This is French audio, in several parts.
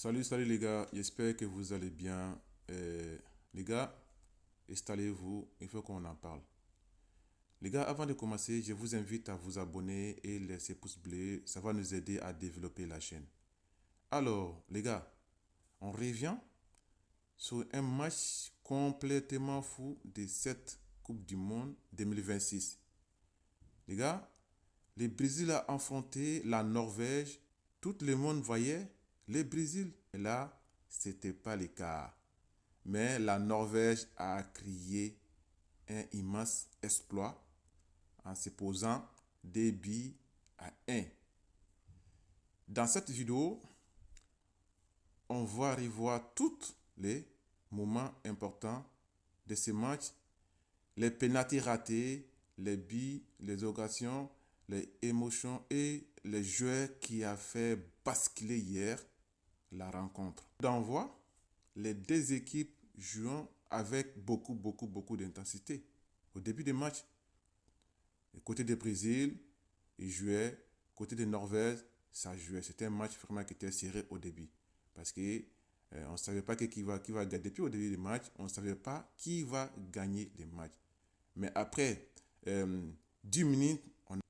Salut les gars, j'espère que vous allez bien. Les gars, installez-vous, il faut qu'on en parle. Les gars, avant de commencer, je vous invite à vous abonner et laisser pouce bleu, ça va nous aider à développer la chaîne. Alors, les gars, on revient sur un match complètement fou de cette Coupe du Monde 2026. Les gars, le Brésil a affronté la Norvège. Tout le monde voyait le Brésil. Et là, c'était pas le cas. Mais la Norvège a créé un immense exploit en se posant 2 buts à 1. Dans cette vidéo, on va revoir tous les moments importants de ce match, les pénaltys ratés, les buts, les occasions, les émotions et les joueurs qui a fait basculer hier la rencontre. D'envoi, les deux équipes jouant avec beaucoup d'intensité. Au début du match, du côté du Brésil, ils jouaient. Côté de Norvège, ça jouait. C'était un match vraiment qui était serré au début. Parce que on ne savait pas qui va gagner. Depuis au début du match, on ne savait pas qui va gagner le match. Mais après 10 minutes,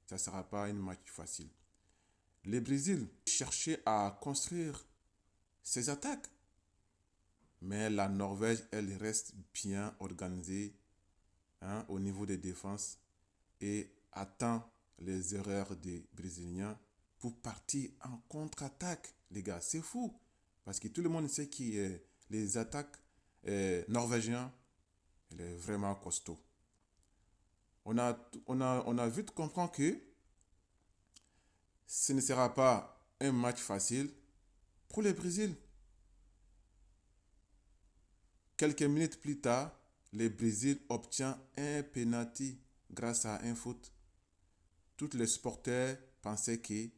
ça ne sera pas un match facile. Le Brésil cherchait à construire ses attaques. Mais la Norvège, elle reste bien organisée au niveau des défenses et attend les erreurs des Brésiliens pour partir en contre-attaque. Les gars, c'est fou. Parce que tout le monde sait que les attaques norvégiennes, elle est vraiment costaud. On a vite compris que ce ne sera pas un match facile pour le Brésil. Quelques minutes plus tard, le Brésil obtient un penalty grâce à un foot. Tous les supporters pensaient que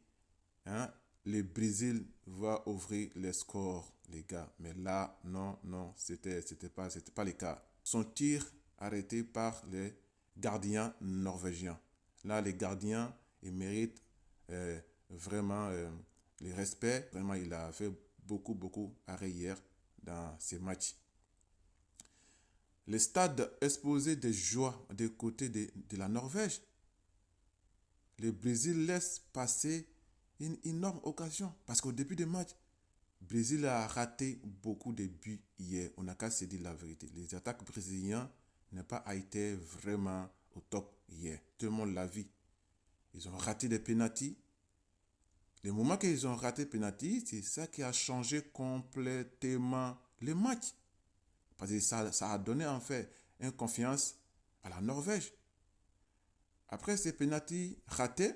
le Brésil va ouvrir les scores, les gars. Mais là, non, c'était pas le cas. Son tir arrêté par les gardiens norvégiens. Là, les gardiens, ils méritent vraiment le respect. Vraiment, il a fait beaucoup arrêt hier dans ces matchs. Le stade exposé de joie du côté de la Norvège. Le Brésil laisse passer une énorme occasion. Parce qu'au début du match, le Brésil a raté beaucoup de buts hier. On n'a qu'à se dire la vérité. Les attaques brésiliennes n'ont pas été vraiment au top hier. Tout le monde l'a vu. Ils ont raté des pénaltys. Le moment qu'ils ont raté les pénaltys, c'est ça qui a changé complètement le match. Parce que ça a donné en fait une confiance à la Norvège. Après ces pénaltys ratés,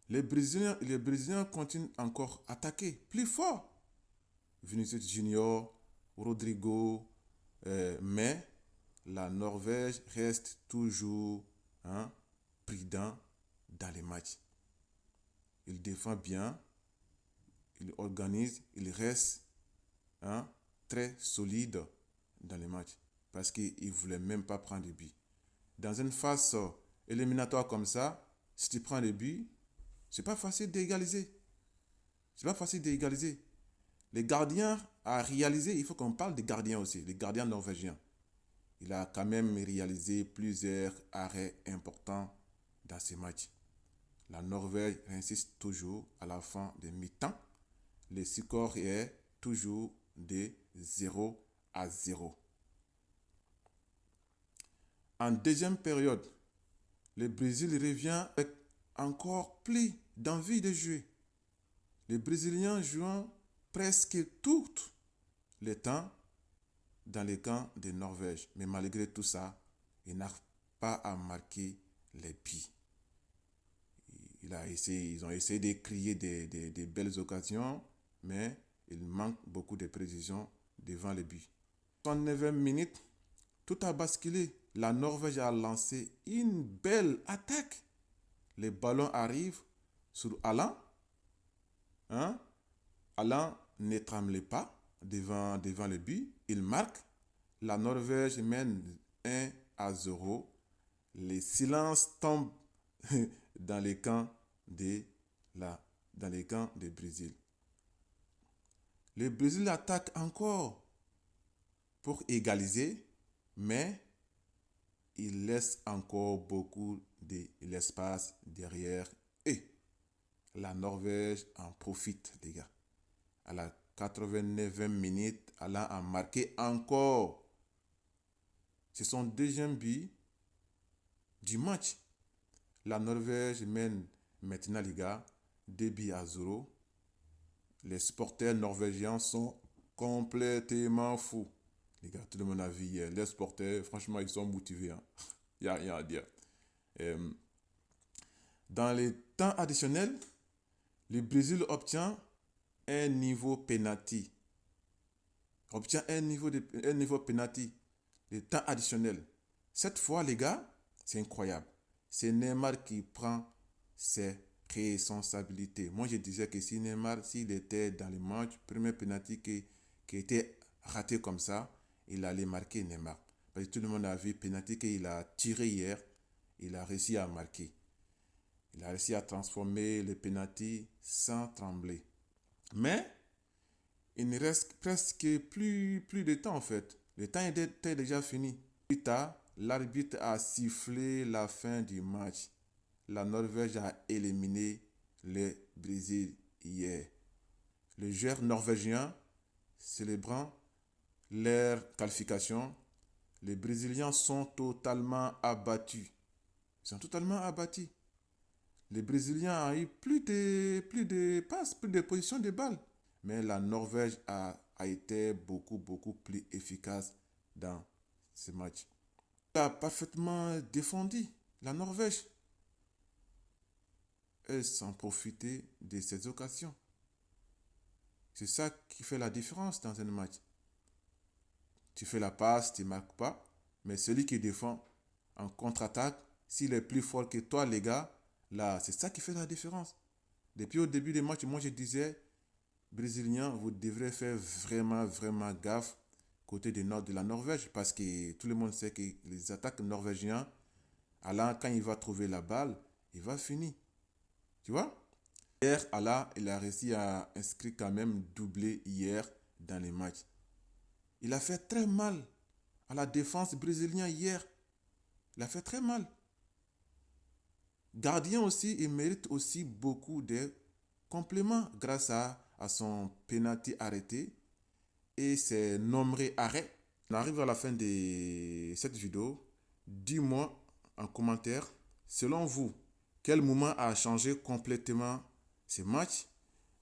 les Brésiliens continuent encore à attaquer plus fort. Vinicius Junior, Rodrigo, mais la Norvège reste toujours prudent dans les matchs. Il défend bien, il organise, il reste très solide dans les matchs parce qu'il ne voulait même pas prendre de but. Dans une phase éliminatoire comme ça, si tu prends le but, c'est pas facile d'égaliser. C'est pas facile d'égaliser. Les gardiens a réalisé, il faut qu'on parle des gardiens aussi, les gardiens norvégiens. Il a quand même réalisé plusieurs arrêts importants dans ces matchs. La Norvège insiste toujours à la fin de mi-temps. Le score est toujours de 0-0. En deuxième période, le Brésil revient avec encore plus d'envie de jouer. Les Brésiliens jouent presque tout le temps dans les camps de Norvège. Mais malgré tout ça, ils n'arrivent pas à marquer les buts. Ils ont essayé de créer des belles occasions, mais il manque beaucoup de précision devant les buts. 39e minute, tout a basculé. La Norvège a lancé une belle attaque. Le ballon arrive sur Alain. Alain ne tremble pas devant le but. Il marque. La Norvège mène 1-0. Le silence tombe dans les camps de Brésil. Le Brésil attaque encore pour égaliser, mais il laisse encore beaucoup de l'espace derrière. Et la Norvège en profite, les gars. À la 89e minute, Alain a marqué encore. C'est son deuxième but du match. La Norvège mène maintenant, les gars, 2-0. Les supporters norvégiens sont complètement fous. Les gars, tout le monde a vu hier. Les supporters, franchement, ils sont motivés. Hein. Il n'y a rien à dire. Dans les temps additionnels, le Brésil obtient un niveau penalty. Obtient un niveau penalty. Les temps additionnels. Cette fois, les gars, c'est incroyable. C'est Neymar qui prend ses responsabilités. Moi, je disais que si Neymar, s'il était dans le match, premier penalty qui était raté comme ça, il allait marquer Neymar. Parce que tout le monde a vu le penalty qu'il a tiré hier, il a réussi à marquer. Il a réussi à transformer le penalty sans trembler. Mais, il ne reste presque plus de temps en fait. Le temps était déjà fini. Plus tard, l'arbitre a sifflé la fin du match. La Norvège a éliminé le Brésil hier. Les joueurs norvégiens célébrant leur qualification, les Brésiliens sont totalement abattus. Ils sont totalement abattus. Les Brésiliens ont eu plus de passes, plus de positions de balles. Mais la Norvège a été beaucoup plus efficace dans ce match. Elle a parfaitement défendu la Norvège. Elle s'en profitait de ces occasions. C'est ça qui fait la différence dans un match. Tu fais la passe, tu ne marques pas, mais celui qui défend en contre-attaque, s'il est plus fort que toi, les gars, là, c'est ça qui fait la différence. Depuis au début des matchs, moi je disais, Brésiliens, vous devrez faire vraiment gaffe côté du nord de la Norvège, parce que tout le monde sait que les attaques norvégiennes, Alain, quand il va trouver la balle, il va finir. Tu vois? Hier, Alain, il a réussi à inscrire quand même doublé hier dans les matchs. Il a fait très mal à la défense brésilienne hier. Il a fait très mal. Gardien aussi, il mérite aussi beaucoup de compléments grâce à son penalty arrêté et ses nombreux arrêts. On arrive à la fin de cette vidéo. Dis-moi en commentaire, selon vous, quel moment a changé complètement ce match?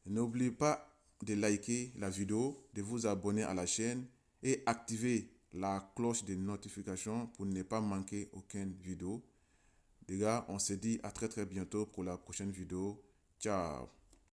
N'oubliez pas de liker la vidéo, de vous abonner à la chaîne et activer la cloche de notification pour ne pas manquer aucune vidéo. Les gars, on se dit à très bientôt pour la prochaine vidéo. Ciao!